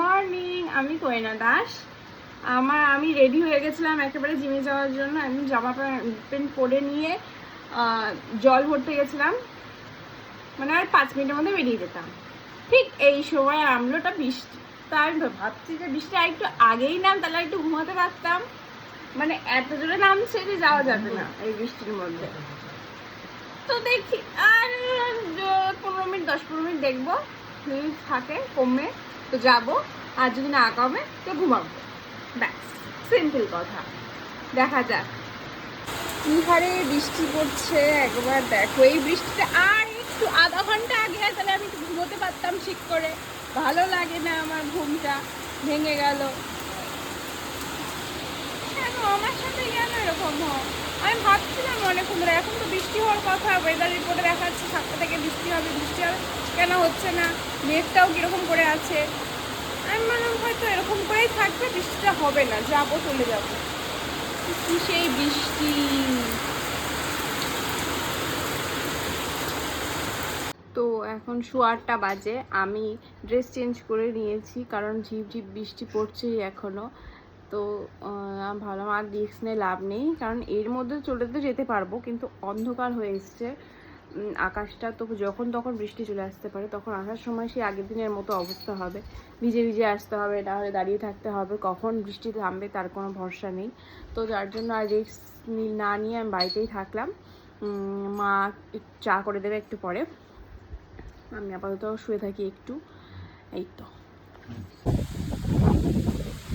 Morning, আমি কোয়েনা দাস। আমি ready হয়ে গেছিলাম একেবারে জিমে যাওয়ার জন্য। আমি জামা প্যান্ট পরে নিয়ে জল ভরতে গেছিলাম, মানে আর 5 মিনিটের মধ্যে বেরিয়ে যেতাম। ঠিক এই সময় আমলোটা বৃষ্টি। তা আমি ভাবছি যে বৃষ্টি আর একটু আগেই নাম, তাহলে একটু ঘুমাতে পারতাম। মানে এত জোরে নামছে যে যাওয়া যাবে না এই বৃষ্টির মধ্যে। তো দেখি আর 15 মিনিট 10-15 মিনিট দেখবো, যদি থাকে কমে তো যাবো, আর যদি না কমে তো ঘুমাবো। ব্যাস, সিম্পল কথা। দেখা যাক কি হারে বৃষ্টি পড়ছে একবার দেখো। এই বৃষ্টিতে আর একটু আধা ঘন্টা আগে তাহলে আমি একটু ঘুমোতে পারতাম ঠিক করে। ভালো লাগে না, আমার ঘুমটা ভেঙে গেল। কেন আমার সাথে কেন এরকম হয়? আমি ভাবছিলাম অনেকক্ষণ ধরে, এখন তো বৃষ্টি হওয়ার কথা, ওয়েদার রিপোর্টে দেখাচ্ছে 7টা থেকে বৃষ্টি হবে। বৃষ্টি হবে কেন হচ্ছে না? মেঘটাও কিরকম করে আছে। আমি ভাবলাম হয়তো এরকম করেই থাকবে, বৃষ্টিটা হবে না, যাবো চলে যাবো। কি সেই বৃষ্টি! তো এখন 8:15 বাজে। আমি ড্রেস চেঞ্জ করে নিয়েছি, কারণ ঝিপঝিপ বৃষ্টি পড়ছেই এখনও। তো ভাবলাম আর রিস্ক নিয়ে লাভ নেই, কারণ এর মধ্যে চলে তো যেতে পারবো, কিন্তু অন্ধকার হয়ে এসছে আকাশটা। তো যখন তখন বৃষ্টি চলে আসতে পারে, তখন আসার সময় সেই আগের দিনের মতো অবস্থা হবে, ভিজে ভিজে আসতে হবে, নাহলে দাঁড়িয়ে থাকতে হবে। কখন বৃষ্টি থামবে তার কোনো ভরসা নেই। তো যার জন্য আর রিস্ক না নিয়ে আমি বাড়িতেই থাকলাম। মা চা করে দেবে একটু পরে, আমি আপাতত শুয়ে থাকি একটু। এই তো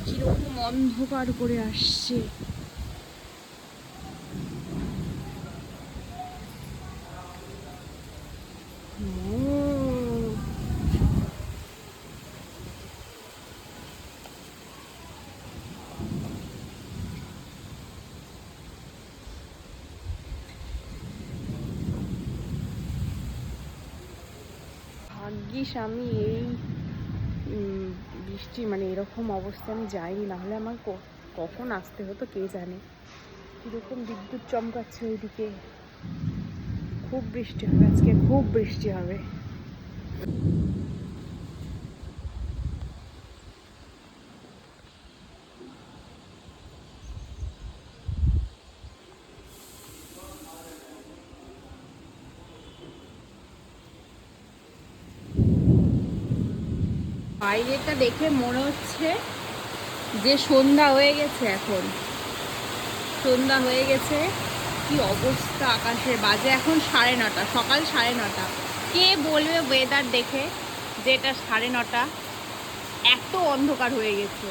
কিরকম অন্ধকার করে আসছে। ভাগ্যিস আমি এই বৃষ্টি, মানে এরকম অবস্থা আমি যাইনি, নাহলে আমার কখন আসতে হতো কে জানে। কীরকম বিদ্যুৎ চমকাচ্ছে ওইদিকে। খুব বৃষ্টি হবে আজকে, খুব বৃষ্টি হবে। বাইরেটা দেখে মনে হচ্ছে যে সন্ধ্যা হয়ে গেছে। এখন সন্ধ্যা হয়ে গেছে। কি অবস্থা আকাশে! বাজে এখন 9:30, সকাল 9:30। কে বলবে ওয়েদার দেখে যে এটা 9:30? এত অন্ধকার হয়ে গেছে।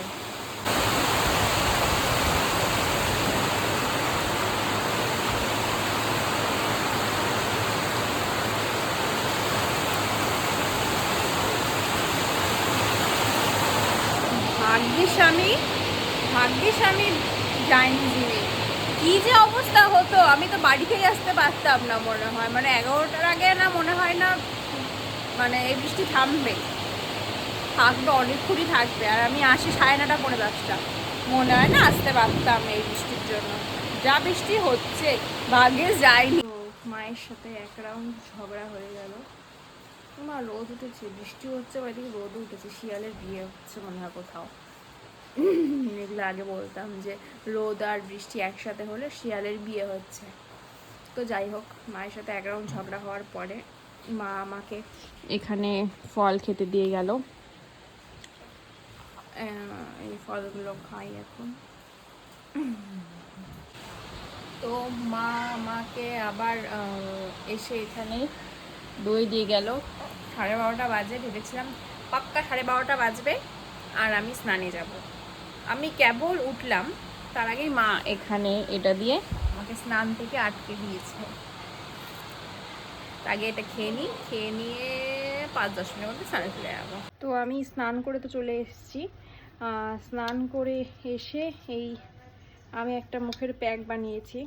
ভাগ্যিস আমি যাইনি জিমে। কি যে অবস্থা হতো, আমি তো বাড়ি থেকে আসতে পারতাম না মনে হয়। মানে 11টার আগে না মনে হয় না মানে এই বৃষ্টি থামবে। থাকবে, অনেকক্ষণই থাকবে। আর আমি আসি 9:30 পৌনে 10টা, মনে হয় না আসতে পারতাম এই বৃষ্টির জন্য। যা বৃষ্টি হচ্ছে, ভাগ্যে যাইনি। মায়ের সাথে এক রাউন্ড ঝগড়া হয়ে গেল। মা, রোদ উঠেছে, বৃষ্টি হচ্ছে, ওইদিকে রোদ উঠেছে, শিয়ালের বিয়ে হচ্ছে মনে হয় কোথাও। এগুলো আগে বলতাম যে রোদ আর বৃষ্টি একসাথে হলে শিয়ালের বিয়ে হচ্ছে। তো যাই হোক, মায়ের সাথে এক রাউন্ড ঝগড়া হওয়ার পরে মা আমাকে এখানে ফল খেতে দিয়ে গেল। এই ফলগুলো খাই এখন। তো মা আমাকে আবার এসে এখানে দই দিয়ে গেল। 12:30 বাজে। ভেবেছিলাম পাক্কা 12:30 বাজবে আর আমি স্নানে যাব। আমি কেবল উঠলাম, তার আগেই মা এখানে এটা দিয়ে আমাকে স্নান থেকে আটকে দিয়েছে। আগে এটা খেয়ে নিই, খেয়ে নিয়ে 5-10 মিনিটের মধ্যে স্নানে চলে যাবো। তো আমি স্নান করে তো চলে এসেছি। স্নান করে এসে আমি একটা মুখের প্যাক বানিয়েছি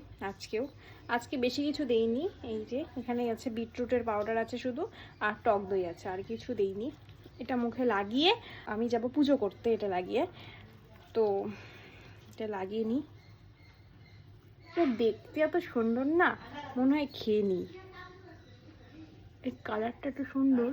আজকে বেশি কিছু দেইনি। এই যে এখানে আছে বিটরুটের পাউডার আছে শুধু, আর টক দই আছে, আর কিছু দেইনি। এটা মুখে লাগিয়ে আমি যাব পুজো করতে। এটা লাগিয়ে তো এটা লাগিয়ে নিই। তো দেখতে এত সুন্দর না, মনে হয় খেয়ে নিই। এই কালারটা এত সুন্দর।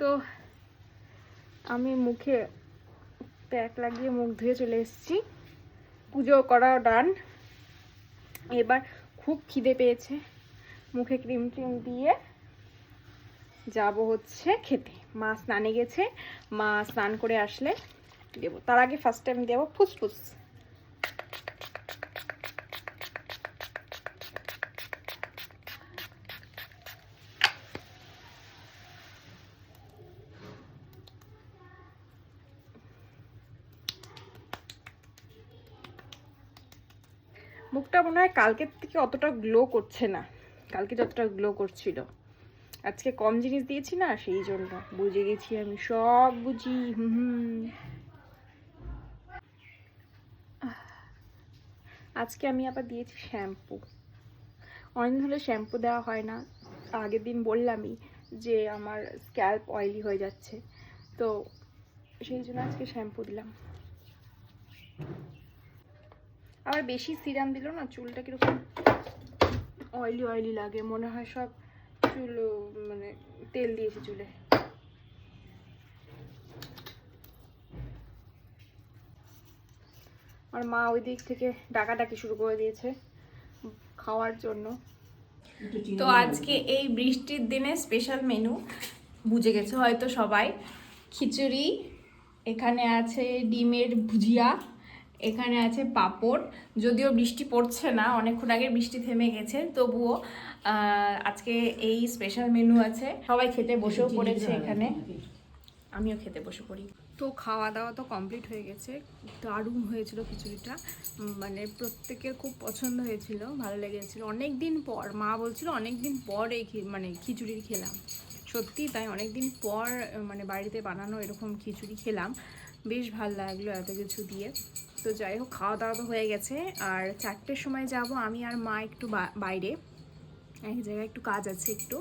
তো আমি মুখে প্যাক লাগিয়ে মুখ ধুয়ে চলে এসেছি, পুজো করাও ডান। এবার খুব খিদে পেয়েছে, মুখে ক্রিম ট্রিম দিয়ে যাব হচ্ছে খেতে। মা স্নানে গেছে, মা স্নান করে আসলে দেবো। তার আগে ফার্স্ট টাইম দেবো ফুসফুস। মুখটা মনে হয় কালকের থেকে অতটা গ্লো করছে না, কালকে যতটা গ্লো করছিল। আজকে কম জিনিস দিয়েছি না, সেই জন্য। বুঝে গেছি, আমি সব বুঝি। আজকে আমি আবার দিয়েছি শ্যাম্পু। অনেকদিন হলে শ্যাম্পু দেওয়া হয় না। আগের দিন বললামই যে আমার স্ক্যাল্প অয়েলি হয়ে যাচ্ছে, তো সেই জন্য আজকে শ্যাম্পু দিলাম। আবার বেশি সিরাম দিল না, চুলটা কিরকম অয়েলি অয়েলি লাগে, মনে হয় সব চুল মানে তেল দিয়েছে চুলে। আর মা ওই দিক থেকে ডাকাডাকি শুরু করে দিয়েছে খাওয়ার জন্য। তো আজকে এই বৃষ্টির দিনে স্পেশাল মেনু বুঝে গেছে হয়তো সবাই। খিচুড়ি, এখানে আছে ডিমের ভুজিয়া, এখানে আছে পাঁপড়। যদিও বৃষ্টি পড়ছে না, অনেকক্ষণ আগে বৃষ্টি থেমে গেছে, তবুও আজকে এই স্পেশাল মেনু আছে। সবাই খেতে বসেও পড়েছে এখানে, আমিও খেতে বসে পড়ি। তো খাওয়া দাওয়া তো কমপ্লিট হয়ে গেছে। দারুণ হয়েছিল খিচুড়িটা, মানে প্রত্যেকের খুব পছন্দ হয়েছিল, ভালো লেগেছিল। অনেক দিন পর, মা বলছিল অনেক দিন পর এই মানে খিচুড়ি খেলাম। সত্যি তাই, অনেক দিন পর মানে বাড়িতে বানানো এরকম খিচুড়ি খেলাম, বেশ ভালো লাগলো এত কিছু দিয়ে। তো যাই হোক, খাওয়া দাওয়া তো হয়ে গেছে। আর 4টের সময় যাব আমি আর মা একটু বাইরে, এক জায়গায় একটু কাজ আছে একটু,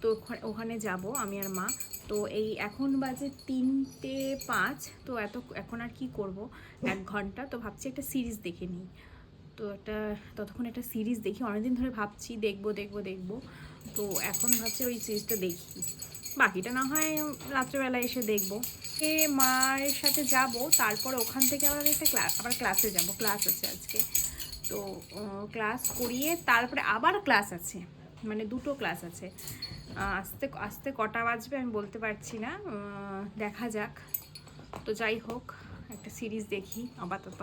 তো ওখানে যাব আমি আর মা। তো এই এখন বাজে 3:05, তো এখন আর কি করব, 1 ঘন্টা। তো ভাবছি একটা সিরিজ দেখে নিই। তো ততক্ষণ একটা সিরিজ দেখি, অনেকদিন ধরে ভাবছি দেখবো। তো এখন ভাবছি ওই সিরিজটা দেখি, বাকিটা না হয় রাত্রেবেলা এসে দেখবো। মায়ের সাথে যাব, তারপর ওখান থেকে আবার ক্লাসে যাব, ক্লাস আছে আজকে। তো ক্লাস করিয়ে তারপরে আবার ক্লাস আছে, মানে 2টো ক্লাস আছে। আস্তে আস্তে কটা বাজবে আমি বলতে পারছি না, দেখা যাক। তো যাই হোক, একটা সিরিজ দেখি আপাতত।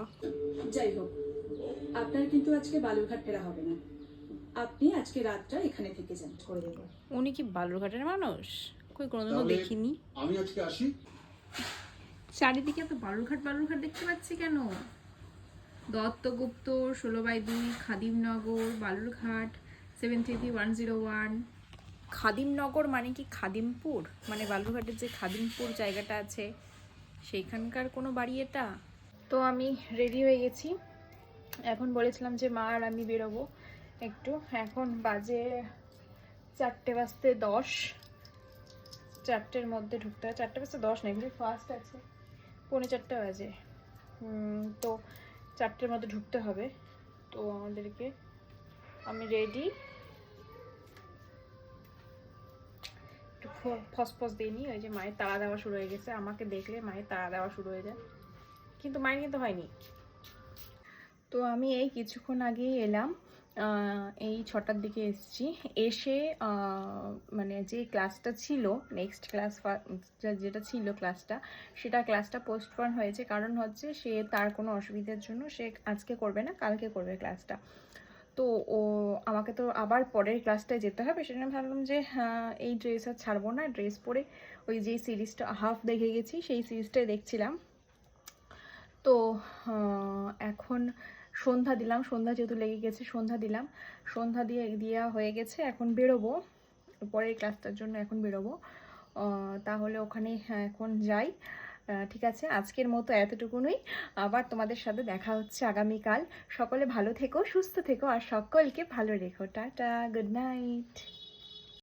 যাই হোক, আপনার কিন্তু আজকে বালুরঘাট ফেরা হবে না, আপনি আজকে রাতটা এখানে থেকে যান করে দেব। উনি কি বালুরঘাটের মানুষ? কই কোনোদিনও দেখিনি। আমি আজকে আসি। চারিদিকে তো বালুরঘাট দেখতে পাচ্ছি কেন? দত্তগুপ্ত, 16/2, খাদিমনগর, বালুরঘাট, 733-101। খাদিমনগর মানে কি খাদিমপুর? মানে বালুরঘাটের যে খাদিমপুর জায়গাটা আছে সেইখানকার কোনো বাড়ি এটা? তো আমি রেডি হয়ে গেছি, এখন বলেছিলাম যে মা আর আমি বেরোবো একটু। এখন বাজে 4:10, 4টের মধ্যে ঢুকতে হয়। 4:10 নেই, ফার্স্ট আছে 3:45 বাজে। তো 4টের মধ্যে ঢুকতে হবে। তো আমাদেরকে, আমি রেডি, একটু ফসফস দিইনি, ওই যে মায়ের তাড়া দেওয়া শুরু হয়ে গেছে। আমাকে দেখলে মায়ের তাড়া দেওয়া শুরু হয়ে যায়, কিন্তু মায়ের কিন্তু হয়নি। তো আমি এই কিছুক্ষণ আগেই এলাম, এই 6টার দিকে এসেছি। এসে মানে যে ক্লাসটা ছিল, নেক্সট ক্লাস যেটা ছিল ক্লাসটা পোস্টপন হয়েছে। কারণ হচ্ছে সে তার কোনো অসুবিধার জন্য সে আজকে করবে না, কালকে করবে ক্লাসটা। তো আমাকে তো আবার পরের ক্লাসটায় যেতে হবে, সেজন্য ভাবলাম যে এই ড্রেস আর ছাড়বো না, ড্রেস পরে ওই যে সিরিজটা হাফ দেখে গেছি সেই সিরিজটাই দেখছিলাম। তো এখন সন্ধ্যা দিলাম, সন্ধ্যা যেহেতু লেগে গেছে সন্ধ্যা দিলাম, সন্ধ্যা দেওয়া হয়ে গেছে। এখন বেরোবো পরের ক্লাসটার জন্য, এখন বেরোবো। তাহলে ওখানে এখন যাই। ঠিক আছে, আজকের মতো এতটুকুনই। আবার তোমাদের সাথে দেখা হচ্ছে আগামীকাল। সকলে ভালো থেকো, সুস্থ থেকো, আর সকলকে ভালো রেখো। Tata, good night.